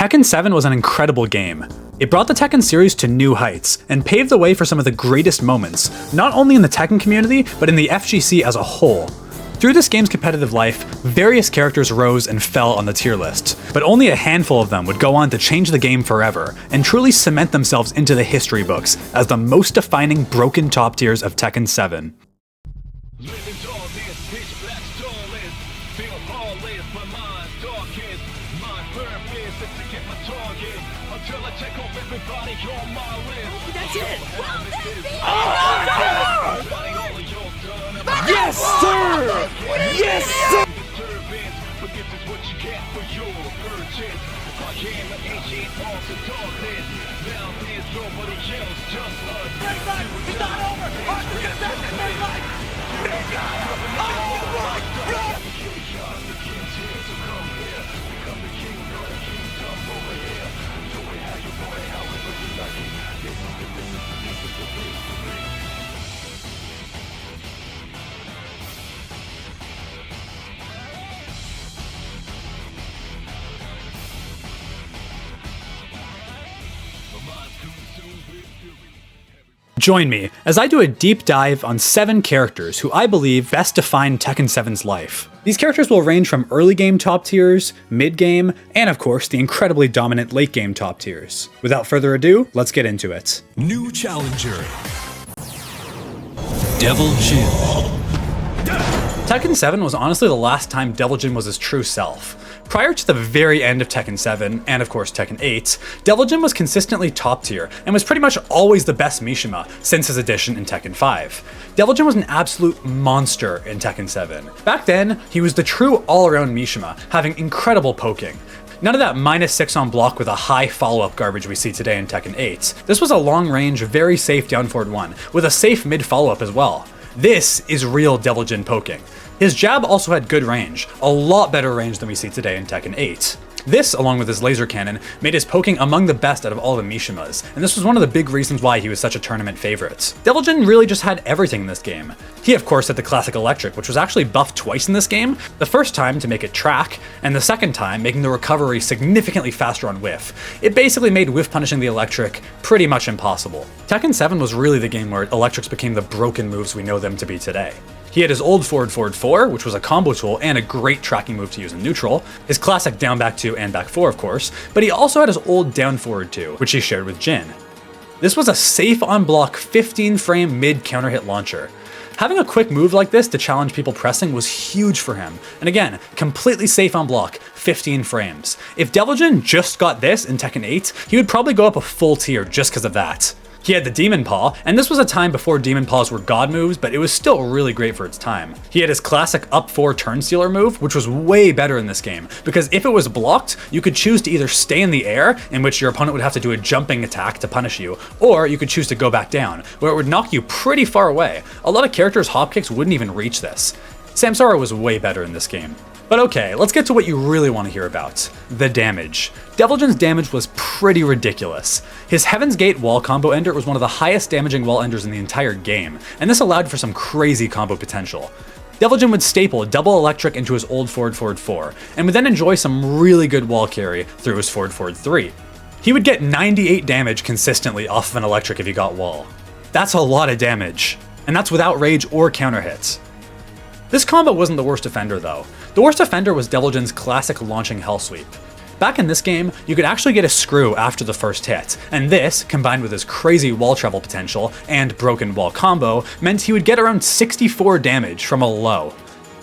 Tekken 7 was an incredible game. It brought the Tekken series to new heights, and paved the way for some of the greatest moments, not only in the Tekken community, but in the FGC as a whole. Through this game's competitive life, various characters rose and fell on the tier list, but only a handful of them would go on to change the game forever, and truly cement themselves into the history books as the most defining broken top tiers of Tekken 7. Yes, sir! Yes, sir! Join me as I do a deep dive on 7 characters who I believe best define Tekken 7's life. These characters will range from early game top tiers, mid game, and of course the incredibly dominant late game top tiers. Without further ado, let's get into it. New challenger, Devil Jin. Tekken 7 was honestly the last time Devil Jin was his true self. Prior to the very end of Tekken 7, and of course Tekken 8, Devil Jin was consistently top tier, and was pretty much always the best Mishima since his addition in Tekken 5. Devil Jin was an absolute monster in Tekken 7. Back then, he was the true all-around Mishima, having incredible poking. None of that -6 on block with a high follow-up garbage we see today in Tekken 8. This was a long-range, very safe down forward 1, with a safe mid follow-up as well. This is real Devil Jin poking. His jab also had good range, a lot better range than we see today in Tekken 8. This, along with his laser cannon, made his poking among the best out of all the Mishimas, and this was one of the big reasons why he was such a tournament favorite. Devil Jin really just had everything in this game. He of course had the classic electric, which was actually buffed twice in this game, the first time to make it track, and the second time making the recovery significantly faster on whiff. It basically made whiff punishing the electric pretty much impossible. Tekken 7 was really the game where electrics became the broken moves we know them to be today. He had his old forward 4, which was a combo tool and a great tracking move to use in neutral, his classic down back 2 and back 4 of course, but he also had his old down forward 2, which he shared with Jin. This was a safe on block 15 frame mid counter hit launcher. Having a quick move like this to challenge people pressing was huge for him, and again, completely safe on block, 15 frames. If Devil Jin just got this in Tekken 8, he would probably go up a full tier just because of that. He had the Demon Paw, and this was a time before Demon Paws were god moves, but it was still really great for its time. He had his classic up 4 turn stealer move, which was way better in this game, because if it was blocked, you could choose to either stay in the air, in which your opponent would have to do a jumping attack to punish you, or you could choose to go back down, where it would knock you pretty far away. A lot of characters' hop kicks wouldn't even reach this. Samsara was way better in this game. But okay, let's get to what you really want to hear about. The damage. Devil Jin's damage was pretty ridiculous. His Heaven's Gate wall combo ender was one of the highest damaging wall enders in the entire game, and this allowed for some crazy combo potential. Devil Jin would staple a double electric into his old forward 4, and would then enjoy some really good wall carry through his forward 3. He would get 98 damage consistently off of an electric if he got wall. That's a lot of damage, and that's without rage or counter hits. This combo wasn't the worst offender though. The worst offender was Devil Jin's classic launching Hell Sweep. Back in this game, you could actually get a screw after the first hit, and this, combined with his crazy wall travel potential and broken wall combo, meant he would get around 64 damage from a low.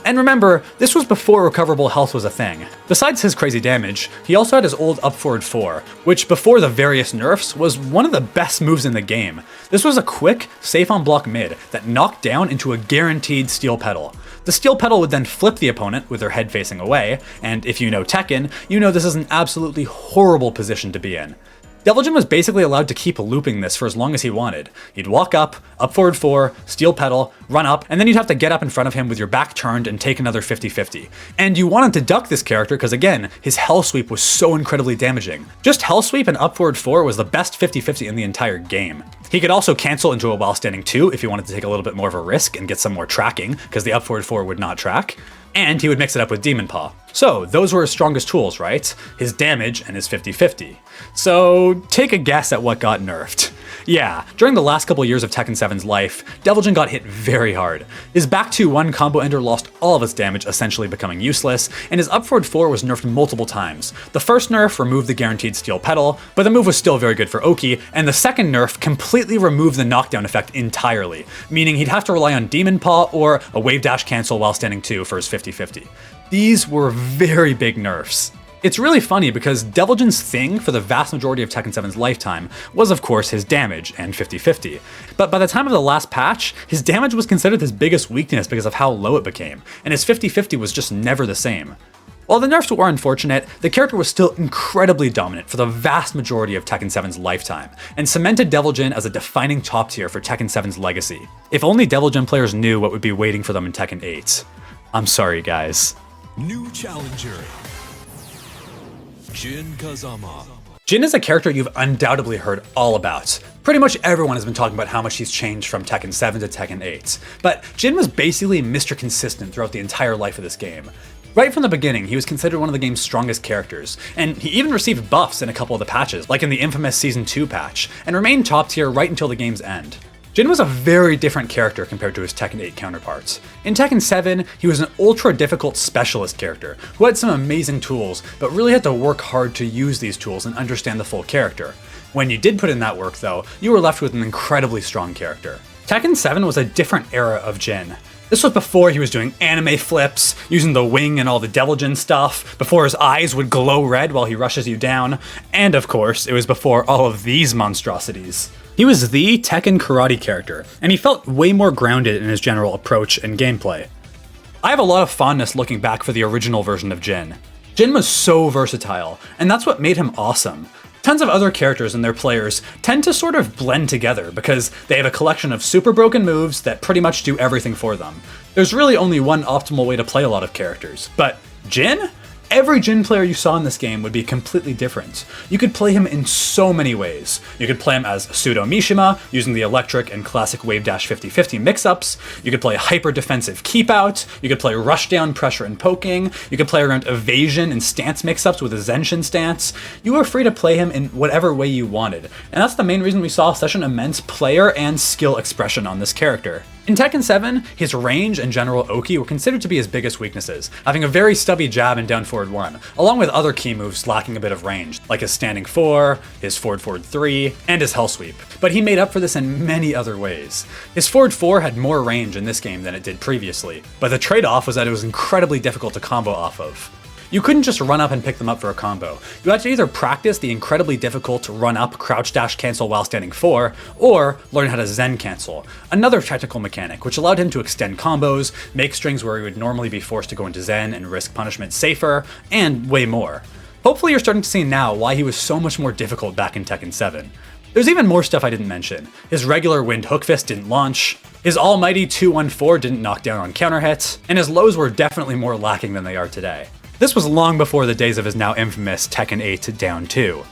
And remember, this was before recoverable health was a thing. Besides his crazy damage, he also had his old up forward 4, which before the various nerfs was one of the best moves in the game. This was a quick, safe on block mid that knocked down into a guaranteed steel pedal. The steel pedal would then flip the opponent with their head facing away, and if you know Tekken, you know this is an absolutely horrible position to be in. Devil Jin was basically allowed to keep looping this for as long as he wanted. He'd walk up forward 4, steel pedal, run up, and then you'd have to get up in front of him with your back turned and take another 50-50. And you wanted to duck this character because again, his Hell Sweep was so incredibly damaging. Just Hell Sweep and forward 4 was the best 50-50 in the entire game. He could also cancel into a while standing 2 if you wanted to take a little bit more of a risk and get some more tracking, because the forward 4 would not track. And he would mix it up with Demon Paw. So those were his strongest tools, right? His damage and his 50-50. So take a guess at what got nerfed. Yeah, during the last couple years of Tekken 7's life, Devil Jin got hit very hard. His back 2-1 combo ender lost all of its damage, essentially becoming useless, and his up forward 4 was nerfed multiple times. The first nerf removed the guaranteed steel pedal, but the move was still very good for Oki, and the second nerf completely removed the knockdown effect entirely, meaning he'd have to rely on Demon Paw or a wave dash cancel while standing 2 for his 50-50. These were very big nerfs. It's really funny because Devil Jin's thing for the vast majority of Tekken 7's lifetime was of course his damage and 50-50. But by the time of the last patch, his damage was considered his biggest weakness because of how low it became, and his 50-50 was just never the same. While the nerfs were unfortunate, the character was still incredibly dominant for the vast majority of Tekken 7's lifetime, and cemented Devil Jin as a defining top tier for Tekken 7's legacy. If only Devil Jin players knew what would be waiting for them in Tekken 8. I'm sorry guys. New challenger. Jin Kazama. Jin is a character you've undoubtedly heard all about. Pretty much everyone has been talking about how much he's changed from Tekken 7 to Tekken 8. But Jin was basically Mr. Consistent throughout the entire life of this game. Right from the beginning, he was considered one of the game's strongest characters, and he even received buffs in a couple of the patches, like in the infamous Season 2 patch, and remained top tier right until the game's end. Jin was a very different character compared to his Tekken 8 counterparts. In Tekken 7, he was an ultra difficult specialist character who had some amazing tools, but really had to work hard to use these tools and understand the full character. When you did put in that work though, you were left with an incredibly strong character. Tekken 7 was a different era of Jin. This was before he was doing anime flips, using the wing and all the Devil Jin stuff, before his eyes would glow red while he rushes you down, and of course, it was before all of these monstrosities. He was the Tekken karate character, and he felt way more grounded in his general approach and gameplay. I have a lot of fondness looking back for the original version of Jin. Jin was so versatile, and that's what made him awesome. Tons of other characters and their players tend to sort of blend together because they have a collection of super broken moves that pretty much do everything for them. There's really only one optimal way to play a lot of characters, but Jin? Every Jin player you saw in this game would be completely different. You could play him in so many ways. You could play him as Pseudo Mishima, using the electric and classic wave dash 50-50 mix-ups. You could play hyper defensive keep out. You could play rush down, pressure, and poking. You could play around evasion and stance mix-ups with a Zenshin stance. You were free to play him in whatever way you wanted, and that's the main reason we saw such an immense player and skill expression on this character. In Tekken 7, his range and general Oki were considered to be his biggest weaknesses, having a very stubby jab and down forward 1, along with other key moves lacking a bit of range, like his standing 4, his forward 3, and his hell sweep. But he made up for this in many other ways. His forward 4 had more range in this game than it did previously, but the trade-off was that it was incredibly difficult to combo off of. You couldn't just run up and pick them up for a combo. You had to either practice the incredibly difficult run up crouch dash cancel while standing 4, or learn how to Zen cancel, another technical mechanic which allowed him to extend combos, make strings where he would normally be forced to go into Zen and risk punishment safer, and way more. Hopefully you're starting to see now why he was so much more difficult back in Tekken 7. There's even more stuff I didn't mention. His regular wind hook fist didn't launch, his almighty 2-1-4 didn't knock down on counter hits, and his lows were definitely more lacking than they are today. This was long before the days of his now infamous Tekken 8 down 2.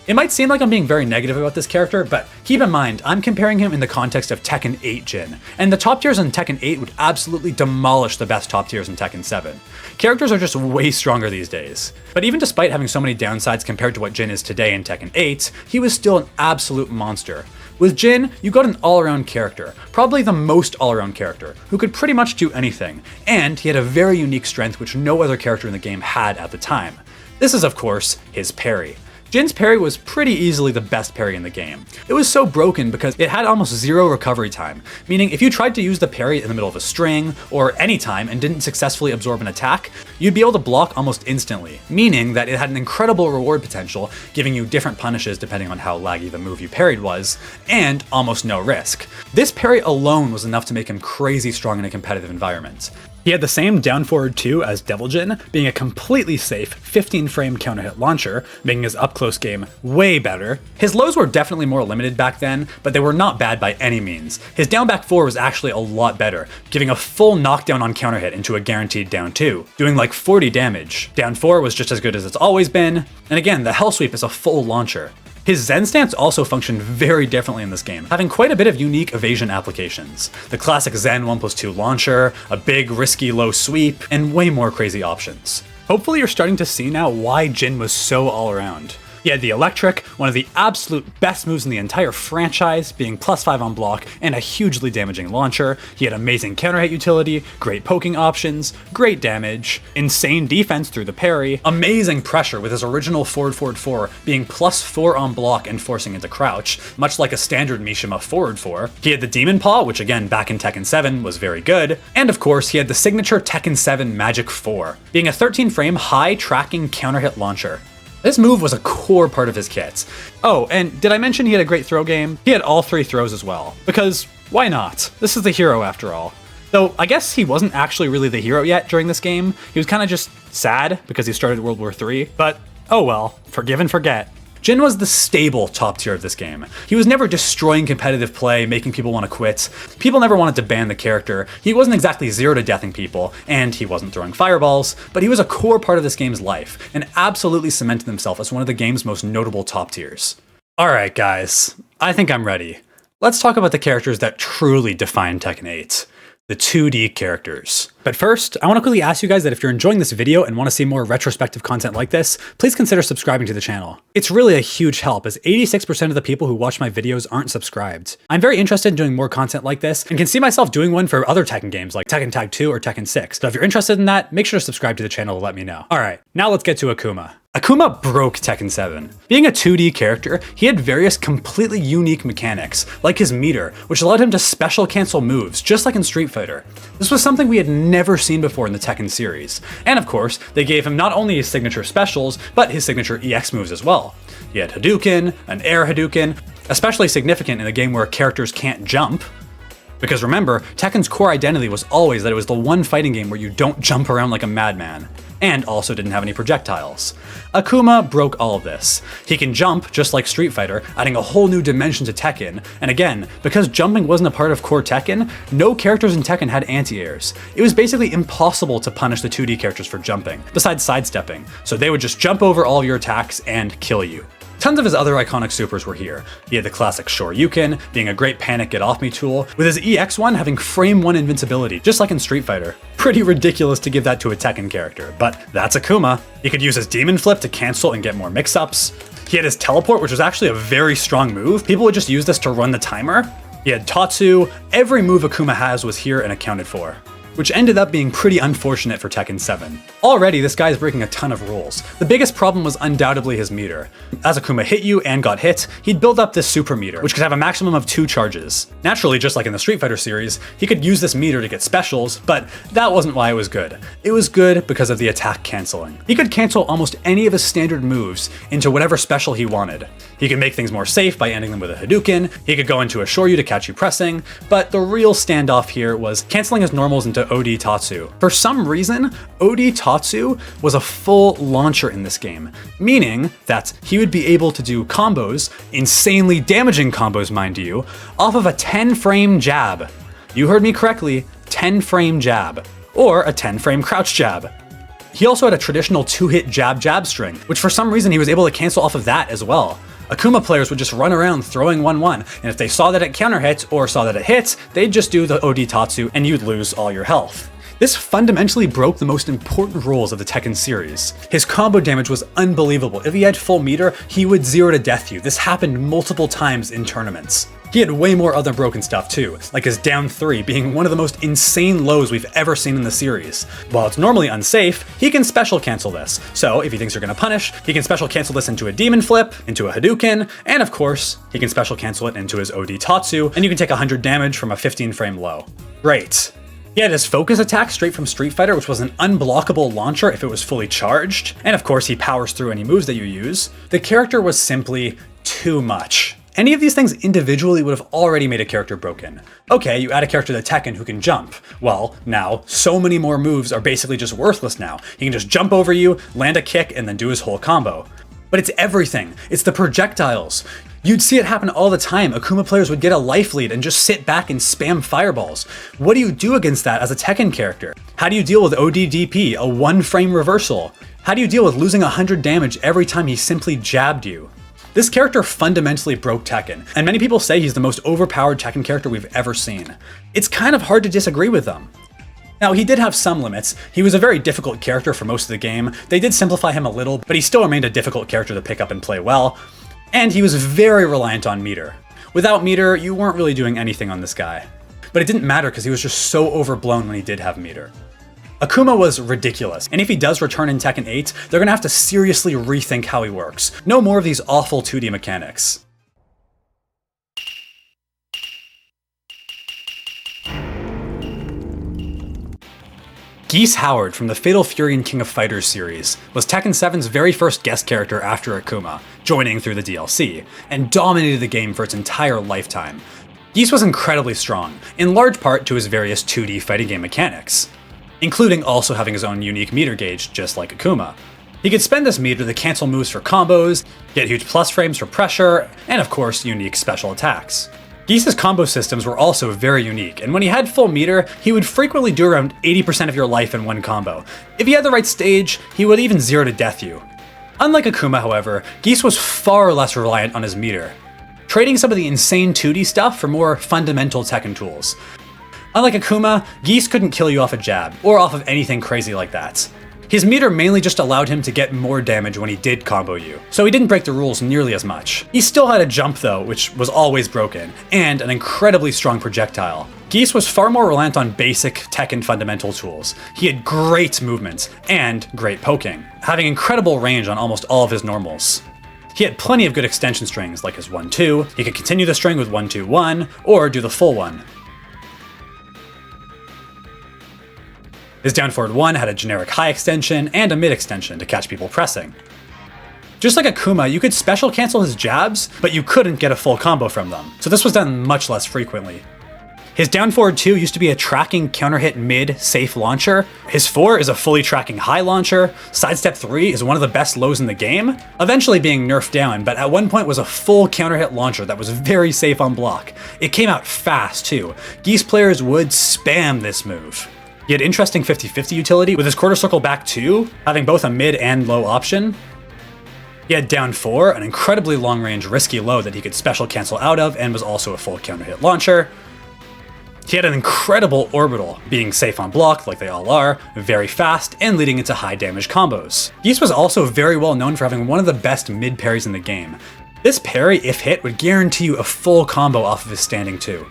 It might seem like I'm being very negative about this character, but keep in mind, I'm comparing him in the context of Tekken 8 Jin, and the top tiers in Tekken 8 would absolutely demolish the best top tiers in Tekken 7. Characters are just way stronger these days. But even despite having so many downsides compared to what Jin is today in Tekken 8, he was still an absolute monster. With Jin, you got an all-around character, probably the most all-around character, who could pretty much do anything, and he had a very unique strength which no other character in the game had at the time. This is, of course, his parry. Jin's parry was pretty easily the best parry in the game. It was so broken because it had almost zero recovery time, meaning if you tried to use the parry in the middle of a string, or any time and didn't successfully absorb an attack, you'd be able to block almost instantly, meaning that it had an incredible reward potential, giving you different punishes depending on how laggy the move you parried was, and almost no risk. This parry alone was enough to make him crazy strong in a competitive environment. He had the same down forward 2 as Devil Jin, being a completely safe 15-frame counter hit launcher, making his up-close game way better. His lows were definitely more limited back then, but they were not bad by any means. His down back 4 was actually a lot better, giving a full knockdown on counter hit into a guaranteed down 2, doing like 40 damage. Down 4 was just as good as it's always been, and again, the hell sweep is a full launcher. His Zen stance also functioned very differently in this game, having quite a bit of unique evasion applications. The classic Zen 1+2 launcher, a big risky low sweep, and way more crazy options. Hopefully you're starting to see now why Jin was so all around. He had the electric, one of the absolute best moves in the entire franchise, being +5 on block and a hugely damaging launcher. He had amazing counter hit utility, great poking options, great damage, insane defense through the parry, amazing pressure with his original forward 4 being +4 on block and forcing into crouch, much like a standard Mishima forward 4. He had the Demon Paw, which again back in Tekken 7 was very good, and of course he had the signature Tekken 7 Magic 4, being a 13 frame high tracking counter hit launcher. This move was a core part of his kits. Oh, and did I mention he had a great throw game? He had all 3 throws as well. Because, why not? This is the hero after all. Though, I guess he wasn't actually really the hero yet during this game. He was kinda just sad because he started World War III, but oh well, forgive and forget. Jin was the stable top tier of this game. He was never destroying competitive play, making people want to quit. People never wanted to ban the character. He wasn't exactly zero to deathing people, and he wasn't throwing fireballs, but he was a core part of this game's life, and absolutely cemented himself as one of the game's most notable top tiers. Alright guys, I think I'm ready. Let's talk about the characters that truly define Tekken 8. The 2D characters. But first, I want to quickly ask you guys that if you're enjoying this video and want to see more retrospective content like this, please consider subscribing to the channel. It's really a huge help as 86% of the people who watch my videos aren't subscribed. I'm very interested in doing more content like this and can see myself doing one for other Tekken games like Tekken Tag 2 or Tekken 6. So if you're interested in that, make sure to subscribe to the channel to let me know. Alright, now let's get to Akuma. Akuma broke Tekken 7. Being a 2D character, he had various completely unique mechanics, like his meter, which allowed him to special cancel moves, just like in Street Fighter. This was something we had never seen before in the Tekken series. And of course, they gave him not only his signature specials, but his signature EX moves as well. He had Hadouken, an air Hadouken, especially significant in a game where characters can't jump. Because remember, Tekken's core identity was always that it was the one fighting game where you don't jump around like a madman, and also didn't have any projectiles. Akuma broke all of this. He can jump just like Street Fighter, adding a whole new dimension to Tekken, and again, because jumping wasn't a part of core Tekken, no characters in Tekken had anti-airs. It was basically impossible to punish the 2D characters for jumping, besides sidestepping, so they would just jump over all of your attacks and kill you. Tons of his other iconic supers were here. He had the classic Shoryuken, being a great panic get off me tool, with his EX one having frame 1 invincibility, just like in Street Fighter. Pretty ridiculous to give that to a Tekken character, but that's Akuma. He could use his Demon Flip to cancel and get more mix-ups. He had his Teleport, which was actually a very strong move. People would just use this to run the timer. He had Tatsu. Every move Akuma has was here and accounted for, which ended up being pretty unfortunate for Tekken 7. Already, this guy is breaking a ton of rules. The biggest problem was undoubtedly his meter. As Akuma hit you and got hit, he'd build up this super meter, which could have a maximum of 2 charges. Naturally, just like in the Street Fighter series, he could use this meter to get specials, but that wasn't why it was good. It was good because of the attack canceling. He could cancel almost any of his standard moves into whatever special he wanted. He could make things more safe by ending them with a Hadouken, he could go into a Shoryu to catch you pressing, but the real standoff here was canceling his normals into OD Tatsu. For some reason, OD Tatsu was a full launcher in this game, meaning that he would be able to do combos, insanely damaging combos mind you, off of a 10-frame jab. You heard me correctly, 10-frame jab, or a 10-frame crouch jab. He also had a traditional 2-hit jab string, which for some reason he was able to cancel off of that as well. Akuma players would just run around throwing 1-1, and if they saw that it counter hit or saw that it hit, they'd just do the OD Tatsu and you'd lose all your health. This fundamentally broke the most important rules of the Tekken series. His combo damage was unbelievable. If he had full meter, he would 0 to death you. This happened multiple times in tournaments. He had way more other broken stuff too, like his down 3 being one of the most insane lows we've ever seen in the series. While it's normally unsafe, he can special cancel this. So if he thinks you're gonna punish, he can special cancel this into a Demon Flip, into a Hadouken, and of course, he can special cancel it into his OD Tatsu, and you can take 100 damage from a 15-frame low. Great. He had his focus attack straight from Street Fighter, which was an unblockable launcher if it was fully charged, and of course he powers through any moves that you use. The character was simply too much. Any of these things individually would have already made a character broken. Okay, you add a character to Tekken who can jump. Well, now, so many more moves are basically just worthless now. He can just jump over you, land a kick, and then do his whole combo. But it's everything. It's the projectiles. You'd see it happen all the time. Akuma players would get a life lead and just sit back and spam fireballs. What do you do against that as a Tekken character? How do you deal with ODDP, a 1-frame reversal? How do you deal with losing 100 damage every time he simply jabbed you? This character fundamentally broke Tekken, and many people say he's the most overpowered Tekken character we've ever seen. It's kind of hard to disagree with them. Now, he did have some limits. He was a very difficult character for most of the game. They did simplify him a little, but he still remained a difficult character to pick up and play well. And he was very reliant on meter. Without meter, you weren't really doing anything on this guy. But it didn't matter because he was just so overblown when he did have meter. Akuma was ridiculous, and if he does return in Tekken 8, they're gonna have to seriously rethink how he works. No more of these awful 2D mechanics. Geese Howard from the Fatal Fury and King of Fighters series was Tekken 7's very first guest character after Akuma, joining through the DLC, and dominated the game for its entire lifetime. Geese was incredibly strong, in large part to his various 2D fighting game mechanics, including also having his own unique meter gauge, just like Akuma. He could spend this meter to cancel moves for combos, get huge plus frames for pressure, and of course, unique special attacks. Geese's combo systems were also very unique, and when he had full meter, he would frequently do around 80% of your life in one combo. If he had the right stage, he would even 0 to death you. Unlike Akuma, however, Geese was far less reliant on his meter, trading some of the insane 2D stuff for more fundamental Tekken tools. Unlike Akuma, Geese couldn't kill you off a jab, or off of anything crazy like that. His meter mainly just allowed him to get more damage when he did combo you, so he didn't break the rules nearly as much. He still had a jump though, which was always broken, and an incredibly strong projectile. Geese was far more reliant on basic Tekken fundamental tools. He had great movement, and great poking, having incredible range on almost all of his normals. He had plenty of good extension strings, like his 1-2, he could continue the string with 1-2-1, or do the full one. His down forward 1 had a generic high extension and a mid extension to catch people pressing. Just like Akuma, you could special cancel his jabs, but you couldn't get a full combo from them, so this was done much less frequently. His down forward 2 used to be a tracking counter hit mid safe launcher. His 4 is a fully tracking high launcher. Sidestep 3 is one of the best lows in the game, eventually being nerfed down, but at one point was a full counter hit launcher that was very safe on block. It came out fast too. Geese players would spam this move. He had interesting 50-50 utility with his quarter circle back 2, having both a mid and low option. He had down 4, an incredibly long range risky low that he could special cancel out of and was also a full counter hit launcher. He had an incredible orbital, being safe on block like they all are, very fast, and leading into high damage combos. Geese was also very well known for having one of the best mid parries in the game. This parry, if hit, would guarantee you a full combo off of his standing 2.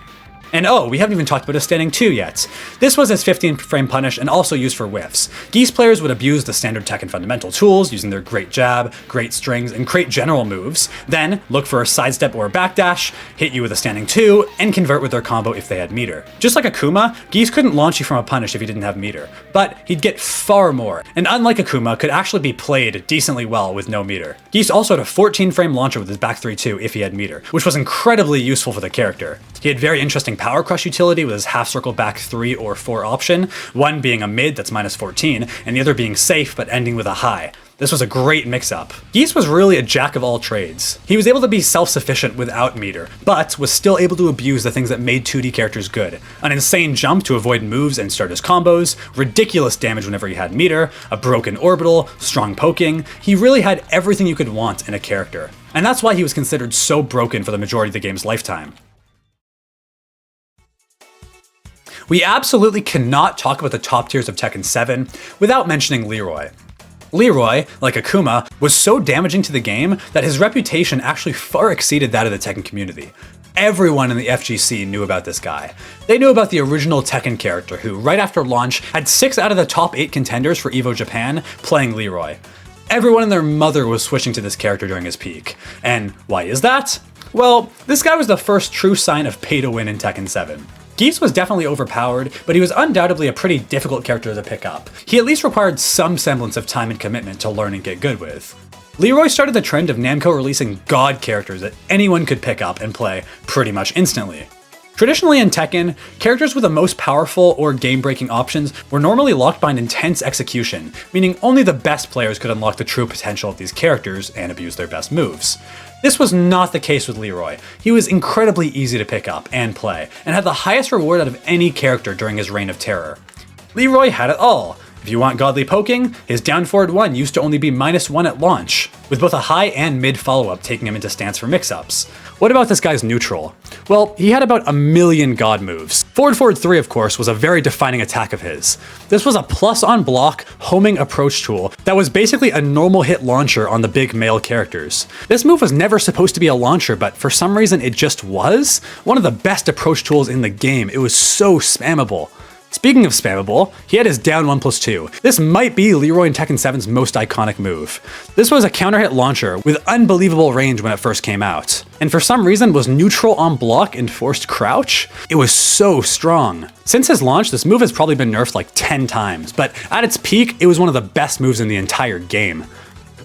And oh, we haven't even talked about his standing 2 yet. This was his 15 frame punish and also used for whiffs. Geese players would abuse the standard Tekken fundamental tools using their great jab, great strings, and great general moves, then look for a sidestep or a backdash, hit you with a standing 2, and convert with their combo if they had meter. Just like Akuma, Geese couldn't launch you from a punish if he didn't have meter, but he'd get far more, and unlike Akuma, could actually be played decently well with no meter. Geese also had a 14 frame launcher with his back 3-2 if he had meter, which was incredibly useful for the character. He had very interesting power crush utility with his half circle back 3 or 4 option, one being a mid that's minus 14, and the other being safe but ending with a high. This was a great mix-up. Geese was really a jack of all trades. He was able to be self-sufficient without meter, but was still able to abuse the things that made 2D characters good. An insane jump to avoid moves and start his combos, ridiculous damage whenever he had meter, a broken orbital, strong poking. He really had everything you could want in a character. And that's why he was considered so broken for the majority of the game's lifetime. We absolutely cannot talk about the top tiers of Tekken 7 without mentioning Leroy. Leroy, like Akuma, was so damaging to the game that his reputation actually far exceeded that of the Tekken community. Everyone in the FGC knew about this guy. They knew about the original Tekken character who, right after launch, had 6 out of the top 8 contenders for EVO Japan playing Leroy. Everyone and their mother was switching to this character during his peak. And why is that? Well, this guy was the first true sign of pay to win in Tekken 7. Geese was definitely overpowered, but he was undoubtedly a pretty difficult character to pick up. He at least required some semblance of time and commitment to learn and get good with. Leroy started the trend of Namco releasing god characters that anyone could pick up and play pretty much instantly. Traditionally in Tekken, characters with the most powerful or game-breaking options were normally locked by an intense execution, meaning only the best players could unlock the true potential of these characters and abuse their best moves. This was not the case with Leroy. He was incredibly easy to pick up and play, and had the highest reward out of any character during his reign of terror. Leroy had it all. If you want godly poking, his down forward 1 used to only be -1 at launch, with both a high and mid follow-up taking him into stance for mix-ups. What about this guy's neutral? Well, he had about a million god moves. Forward 3, of course, was a very defining attack of his. This was a plus on block, homing approach tool that was basically a normal hit launcher on the big male characters. This move was never supposed to be a launcher, but for some reason it just was. One of the best approach tools in the game. It was so spammable. Speaking of spammable, he had his down 1+2. This might be Leroy in Tekken 7's most iconic move. This was a counter hit launcher with unbelievable range when it first came out, and for some reason was neutral on block and forced crouch. It was so strong. Since his launch, this move has probably been nerfed like 10 times, but at its peak, it was one of the best moves in the entire game.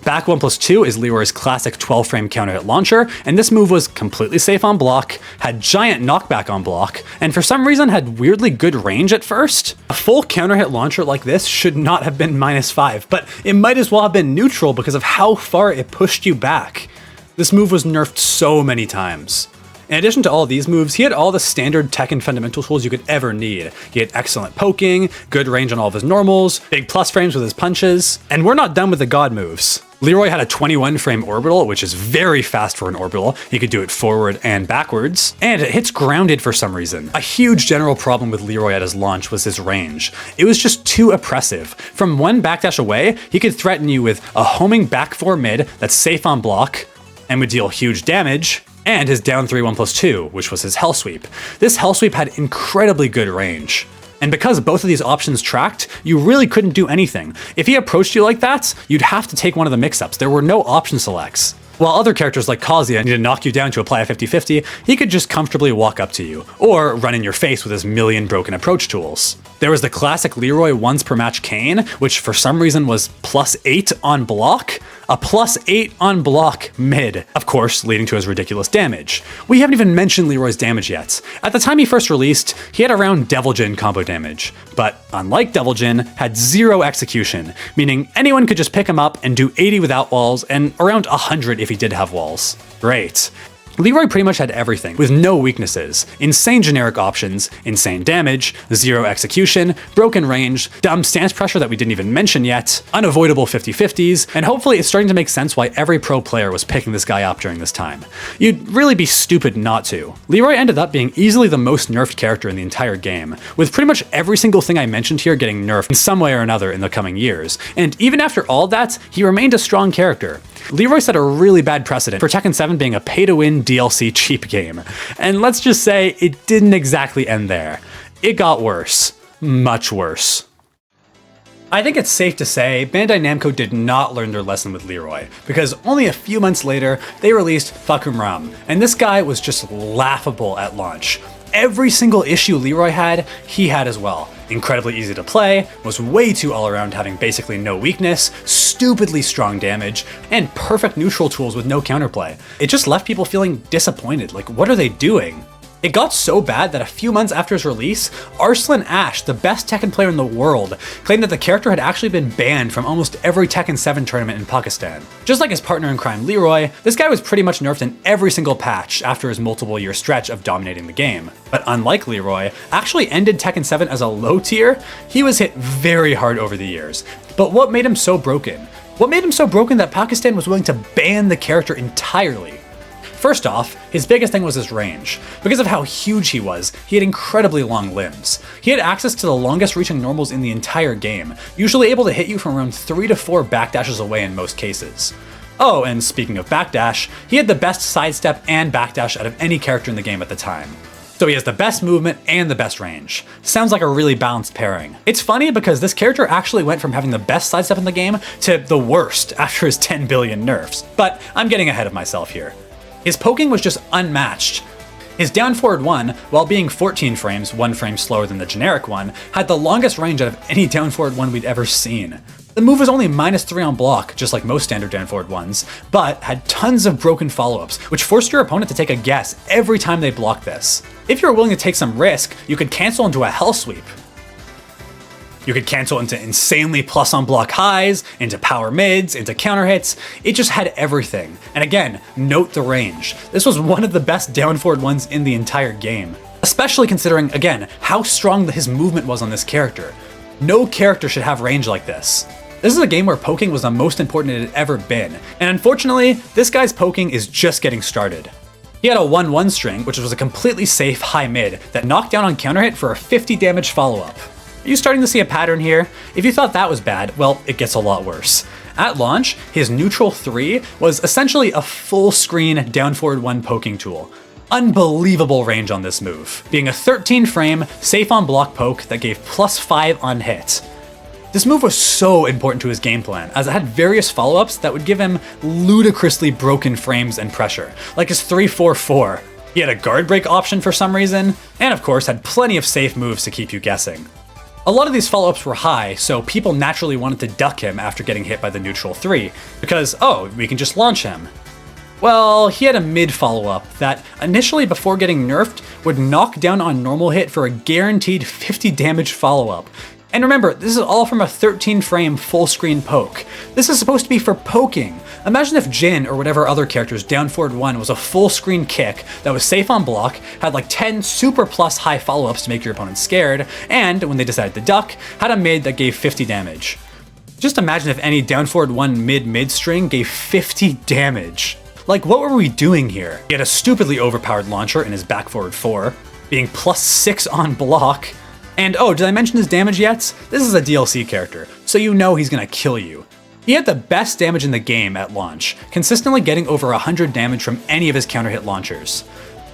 Back 1+2 is Leroy's classic 12-frame counter hit launcher, and this move was completely safe on block, had giant knockback on block, and for some reason had weirdly good range at first. A full counter hit launcher like this should not have been -5, but it might as well have been neutral because of how far it pushed you back. This move was nerfed so many times. In addition to all of these moves, he had all the standard Tekken fundamental tools you could ever need. He had excellent poking, good range on all of his normals, big plus frames with his punches, and we're not done with the god moves. Leroy had a 21-frame orbital, which is very fast for an orbital. He could do it forward and backwards, and it hits grounded for some reason. A huge general problem with Leroy at his launch was his range. It was just too oppressive. From one backdash away, he could threaten you with a homing back 4 mid that's safe on block, and would deal huge damage, and his down 3 1+2, which was his Hell Sweep. This Hell Sweep had incredibly good range. And because both of these options tracked, you really couldn't do anything. If he approached you like that, you'd have to take one of the mix-ups. There were no option selects. While other characters like Kazuya need to knock you down to apply a 50-50, he could just comfortably walk up to you, or run in your face with his million broken approach tools. There was the classic Leroy once per match cane, which for some reason was +8 on block, a +8 on block mid, of course leading to his ridiculous damage. We haven't even mentioned Leroy's damage yet. At the time he first released, he had around Devil Jin combo damage, but unlike Devil Jin, had 0 execution, meaning anyone could just pick him up and do 80 without walls, and around 100 if he did have walls. Great. Leroy pretty much had everything, with no weaknesses. Insane generic options, insane damage, 0 execution, broken range, dumb stance pressure that we didn't even mention yet, unavoidable 50-50s, and hopefully it's starting to make sense why every pro player was picking this guy up during this time. You'd really be stupid not to. Leroy ended up being easily the most nerfed character in the entire game, with pretty much every single thing I mentioned here getting nerfed in some way or another in the coming years. And even after all that, he remained a strong character. Leroy set a really bad precedent for Tekken 7 being a pay-to-win DLC cheap game. And let's just say it didn't exactly end there. It got worse. Much worse. I think it's safe to say Bandai Namco did not learn their lesson with Leroy, because only a few months later, they released Fuckum Rum, and this guy was just laughable at launch. Every single issue Leroy had, he had as well. Incredibly easy to play, was way too all-around having basically no weakness, stupidly strong damage, and perfect neutral tools with no counterplay. It just left people feeling disappointed, like what are they doing? It got so bad that a few months after his release, Arslan Ash, the best Tekken player in the world, claimed that the character had actually been banned from almost every Tekken 7 tournament in Pakistan. Just like his partner in crime Leroy, this guy was pretty much nerfed in every single patch after his multiple-year stretch of dominating the game. But unlike Leroy, actually ended Tekken 7 as a low tier, he was hit very hard over the years. But what made him so broken? What made him so broken that Pakistan was willing to ban the character entirely? First off, his biggest thing was his range. Because of how huge he was, he had incredibly long limbs. He had access to the longest reaching normals in the entire game, usually able to hit you from around 3 to 4 backdashes away in most cases. Oh, and speaking of backdash, he had the best sidestep and backdash out of any character in the game at the time. So he has the best movement and the best range. Sounds like a really balanced pairing. It's funny because this character actually went from having the best sidestep in the game to the worst after his 10 billion nerfs, but I'm getting ahead of myself here. His poking was just unmatched. His down forward 1, while being 14 frames, 1 frame slower than the generic one, had the longest range out of any down forward 1 we'd ever seen. The move was only -3 on block, just like most standard down forward ones, but had tons of broken follow-ups, which forced your opponent to take a guess every time they blocked this. If you were willing to take some risk, you could cancel into a Hell Sweep. You could cancel into insanely plus on block highs, into power mids, into counter hits. It just had everything. And again, note the range. This was one of the best down forward ones in the entire game. Especially considering, again, how strong his movement was on this character. No character should have range like this. This is a game where poking was the most important it had ever been, and unfortunately, this guy's poking is just getting started. He had a 1-1 string, which was a completely safe high mid that knocked down on counter hit for a 50 damage follow-up. Are you starting to see a pattern here? If you thought that was bad, well, it gets a lot worse. At launch, his neutral 3 was essentially a full screen down forward 1 poking tool. Unbelievable range on this move, being a 13 frame, safe on block poke that gave +5 on hit. This move was so important to his game plan, as it had various follow-ups that would give him ludicrously broken frames and pressure, like his 3-4-4. He had a guard break option for some reason, and of course had plenty of safe moves to keep you guessing. A lot of these follow-ups were high, so people naturally wanted to duck him after getting hit by the neutral 3, because, oh, we can just launch him. Well, he had a mid follow-up that, initially before getting nerfed, would knock down on normal hit for a guaranteed 50 damage follow-up. And remember, this is all from a 13 frame full screen poke. This is supposed to be for poking. Imagine if Jin or whatever other character's down forward 1 was a full screen kick that was safe on block, had like 10 super plus high follow-ups to make your opponent scared, and when they decided to duck, had a mid that gave 50 damage. Just imagine if any down forward 1 mid string gave 50 damage. Like, what were we doing here? He had a stupidly overpowered launcher in his back forward 4, being +6 on block. And oh, did I mention his damage yet? This is a DLC character, so you know he's gonna kill you. He had the best damage in the game at launch, consistently getting over 100 damage from any of his counter hit launchers.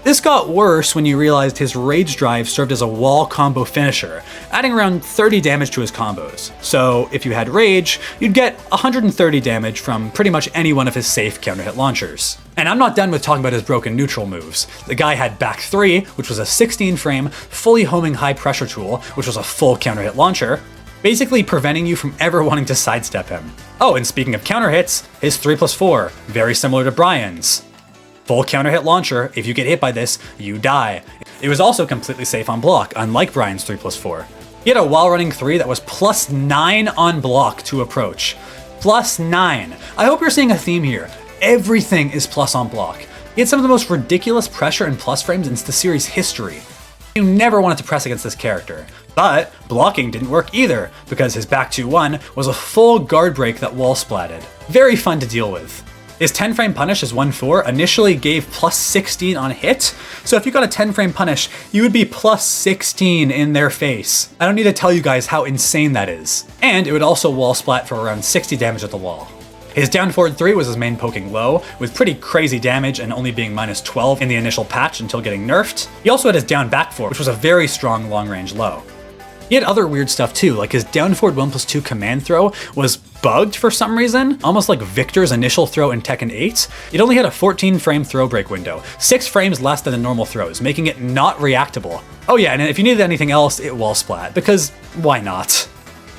This got worse when you realized his Rage Drive served as a wall combo finisher, adding around 30 damage to his combos. So if you had Rage, you'd get 130 damage from pretty much any one of his safe counter hit launchers. And I'm not done with talking about his broken neutral moves. The guy had back 3, which was a 16 frame, fully homing high pressure tool, which was a full counter hit launcher, basically preventing you from ever wanting to sidestep him. Oh, and speaking of counter hits, his 3+4, very similar to Brian's. Full counter hit launcher, if you get hit by this, you die. It was also completely safe on block, unlike Brian's 3+4. He had a while running 3 that was +9 on block to approach. +9. I hope you're seeing a theme here. Everything is plus on block. He had some of the most ridiculous pressure and plus frames in the series history. You never wanted to press against this character. But blocking didn't work either, because his back 2-1 was a full guard break that wall splatted. Very fun to deal with. His 10 frame punish as 1-4 initially gave +16 on hit, so if you got a 10 frame punish, you would be +16 in their face. I don't need to tell you guys how insane that is. And it would also wall splat for around 60 damage at the wall. His down forward 3 was his main poking low, with pretty crazy damage and only being -12 in the initial patch until getting nerfed. He also had his down back 4, which was a very strong long range low. He had other weird stuff too, like his down forward 1+2 command throw was bugged for some reason, almost like Victor's initial throw in Tekken 8. It only had a 14 frame throw break window, 6 frames less than the normal throws, making it not reactable. Oh yeah, and if you needed anything else, it wall splat, because why not?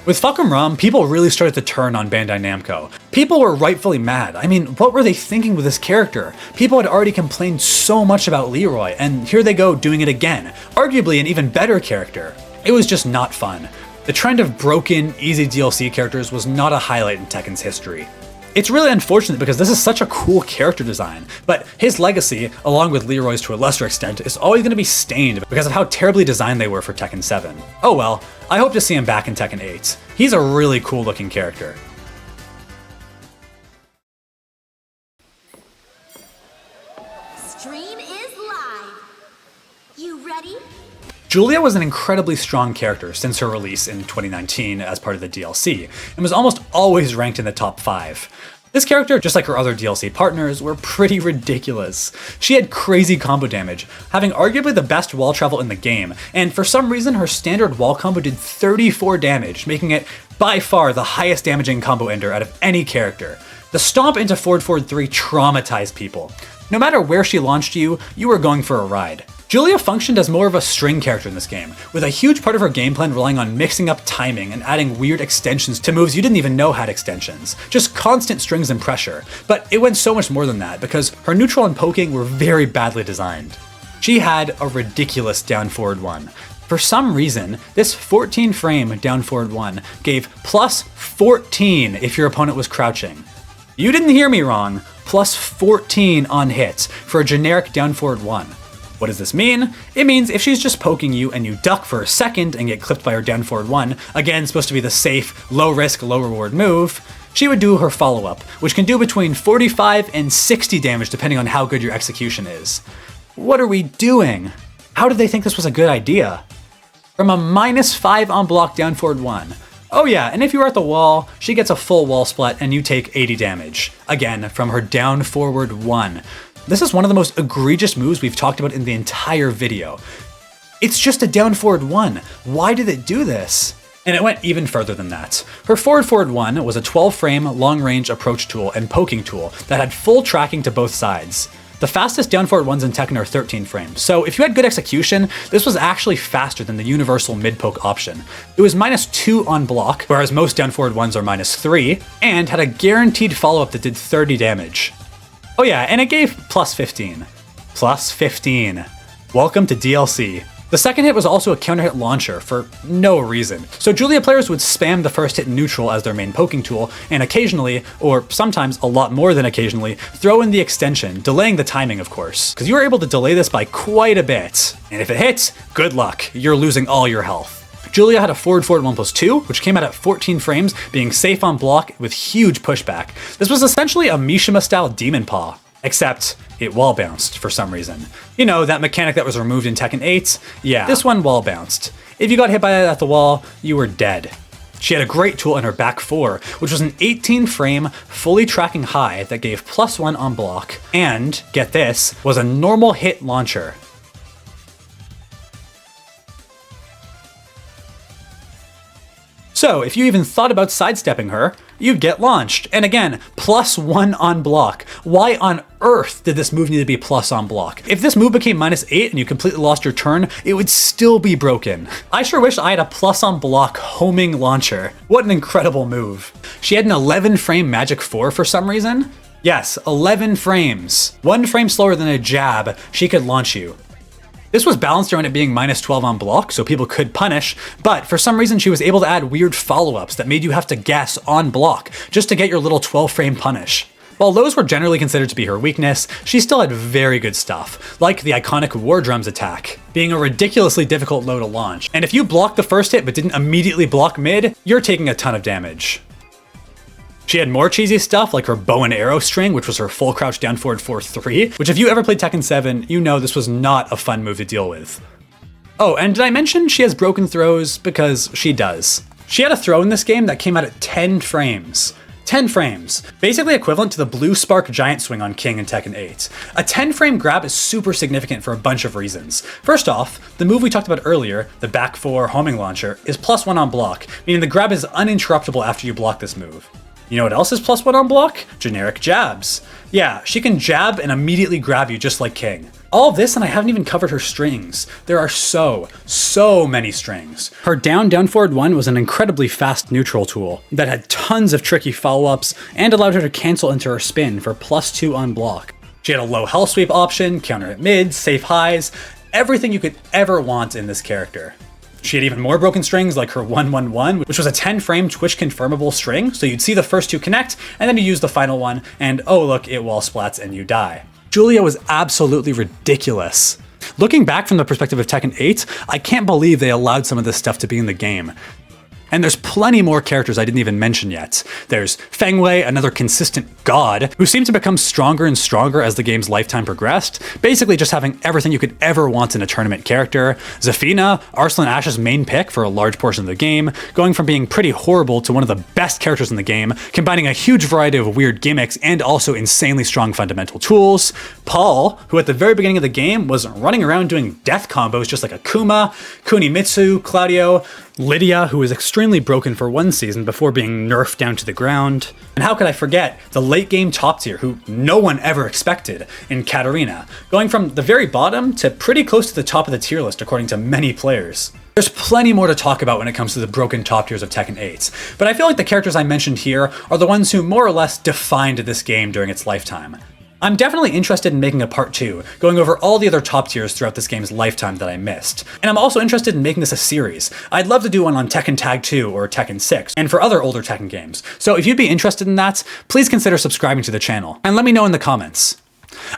With Fuckum Rum, people really started to turn on Bandai Namco. People were rightfully mad. I mean, what were they thinking with this character? People had already complained so much about Leroy, and here they go doing it again, arguably an even better character. It was just not fun. The trend of broken, easy DLC characters was not a highlight in Tekken's history. It's really unfortunate because this is such a cool character design, but his legacy, along with Leroy's to a lesser extent, is always going to be stained because of how terribly designed they were for Tekken 7. Oh well, I hope to see him back in Tekken 8. He's a really cool looking character. Stream is live. You ready? Julia was an incredibly strong character since her release in 2019 as part of the DLC, and was almost always ranked in the top 5. This character, just like her other DLC partners, were pretty ridiculous. She had crazy combo damage, having arguably the best wall travel in the game, and for some reason her standard wall combo did 34 damage, making it by far the highest damaging combo ender out of any character. The stomp into forward 3 traumatized people. No matter where she launched you, you were going for a ride. Julia functioned as more of a string character in this game, with a huge part of her game plan relying on mixing up timing and adding weird extensions to moves you didn't even know had extensions. Just constant strings and pressure. But it went so much more than that, because her neutral and poking were very badly designed. She had a ridiculous down forward 1. For some reason, this 14 frame down forward 1 gave +14 if your opponent was crouching. You didn't hear me wrong, +14 on hits for a generic down forward 1. What does this mean? It means if she's just poking you and you duck for a second and get clipped by her down forward 1, again supposed to be the safe, low risk, low reward move, she would do her follow-up, which can do between 45 and 60 damage depending on how good your execution is. What are we doing? How did they think this was a good idea? From a -5 on block down forward 1. Oh yeah, and if you are at the wall, she gets a full wall splat and you take 80 damage. Again, from her down forward 1. This is one of the most egregious moves we've talked about in the entire video. It's just a down forward 1. Why did it do this? And it went even further than that. Her forward 1 was a 12-frame long-range approach tool and poking tool that had full tracking to both sides. The fastest down forward 1s in Tekken are 13 frames, so if you had good execution, this was actually faster than the universal mid-poke option. It was -2 on block, whereas most down forward 1s are -3, and had a guaranteed follow-up that did 30 damage. Oh yeah, and it gave +15. +15. Welcome to DLC. The second hit was also a counter hit launcher for no reason. So Julia players would spam the first hit in neutral as their main poking tool, and occasionally, or sometimes a lot more than occasionally, throw in the extension, delaying the timing of course, because you were able to delay this by quite a bit. And if it hits, good luck, you're losing all your health. Julia had a forward 1+2, which came out at 14 frames, being safe on block with huge pushback. This was essentially a Mishima-style Demon Paw, except it wall bounced for some reason. You know, that mechanic that was removed in Tekken 8? Yeah, this one wall bounced. If you got hit by it at the wall, you were dead. She had a great tool in her back 4, which was an 18-frame, fully tracking high that gave +1 on block, and, get this, was a normal hit launcher. So, if you even thought about sidestepping her, you'd get launched. And again, +1 on block. Why on earth did this move need to be plus on block? If this move became -8 and you completely lost your turn, it would still be broken. I sure wish I had a plus on block homing launcher. What an incredible move. She had an 11-frame magic 4 for some reason. Yes, 11 frames. 1 frame slower than a jab, she could launch you. This was balanced around it being -12 on block, so people could punish, but for some reason she was able to add weird follow-ups that made you have to guess on block just to get your little 12-frame punish. While those were generally considered to be her weakness, she still had very good stuff, like the iconic War Drums attack, being a ridiculously difficult low to launch, and if you blocked the first hit but didn't immediately block mid, you're taking a ton of damage. She had more cheesy stuff like her bow and arrow string, which was her full crouch down forward 4-3, which if you ever played Tekken 7, you know this was not a fun move to deal with. Oh, and did I mention she has broken throws? Because she does. She had a throw in this game that came out at 10 frames. 10 frames, basically equivalent to the blue spark giant swing on King in Tekken 8. A 10-frame grab is super significant for a bunch of reasons. First off, the move we talked about earlier, the back 4 homing launcher, is +1 on block, meaning the grab is uninterruptible after you block this move. You know what else is +1 on block? Generic jabs. Yeah, she can jab and immediately grab you just like King. All of this and I haven't even covered her strings. There are so many strings. Her down forward 1 was an incredibly fast neutral tool that had tons of tricky follow-ups and allowed her to cancel into her spin for +2 on block. She had a low hell sweep option, counter hit mids, safe highs, everything you could ever want in this character. She had even more broken strings like her 111, which was a 10-frame Twitch confirmable string, so you'd see the first 2 connect, and then you use the final one, and oh look, it wall splats and you die. Julia was absolutely ridiculous. Looking back from the perspective of Tekken 8, I can't believe they allowed some of this stuff to be in the game. And there's plenty more characters I didn't even mention yet. There's Feng Wei, another consistent god, who seemed to become stronger and stronger as the game's lifetime progressed, basically just having everything you could ever want in a tournament character. Zafina, Arslan Ash's main pick for a large portion of the game, going from being pretty horrible to one of the best characters in the game, combining a huge variety of weird gimmicks and also insanely strong fundamental tools. Paul, who at the very beginning of the game was running around doing death combos just like Akuma, Kunimitsu, Claudio, Lydia, who was extremely broken for one season before being nerfed down to the ground. And how could I forget the late game top tier who no one ever expected in Katarina, going from the very bottom to pretty close to the top of the tier list according to many players. There's plenty more to talk about when it comes to the broken top tiers of Tekken 8, but I feel like the characters I mentioned here are the ones who more or less defined this game during its lifetime. I'm definitely interested in making a part 2, going over all the other top tiers throughout this game's lifetime that I missed. And I'm also interested in making this a series. I'd love to do one on Tekken Tag 2 or Tekken 6, and for other older Tekken games. So if you'd be interested in that, please consider subscribing to the channel, and let me know in the comments.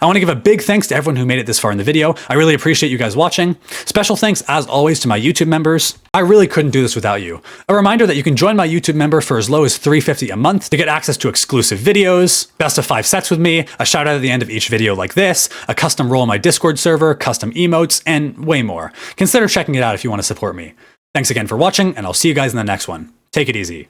I want to give a big thanks to everyone who made it this far in the video. I really appreciate you guys watching. Special thanks, as always, to my YouTube members. I really couldn't do this without you. A reminder that you can join my YouTube member for as low as $3.50 a month to get access to exclusive videos, best of 5 sets with me, a shout out at the end of each video like this, a custom role on my Discord server, custom emotes, and way more. Consider checking it out if you want to support me. Thanks again for watching, and I'll see you guys in the next one. Take it easy.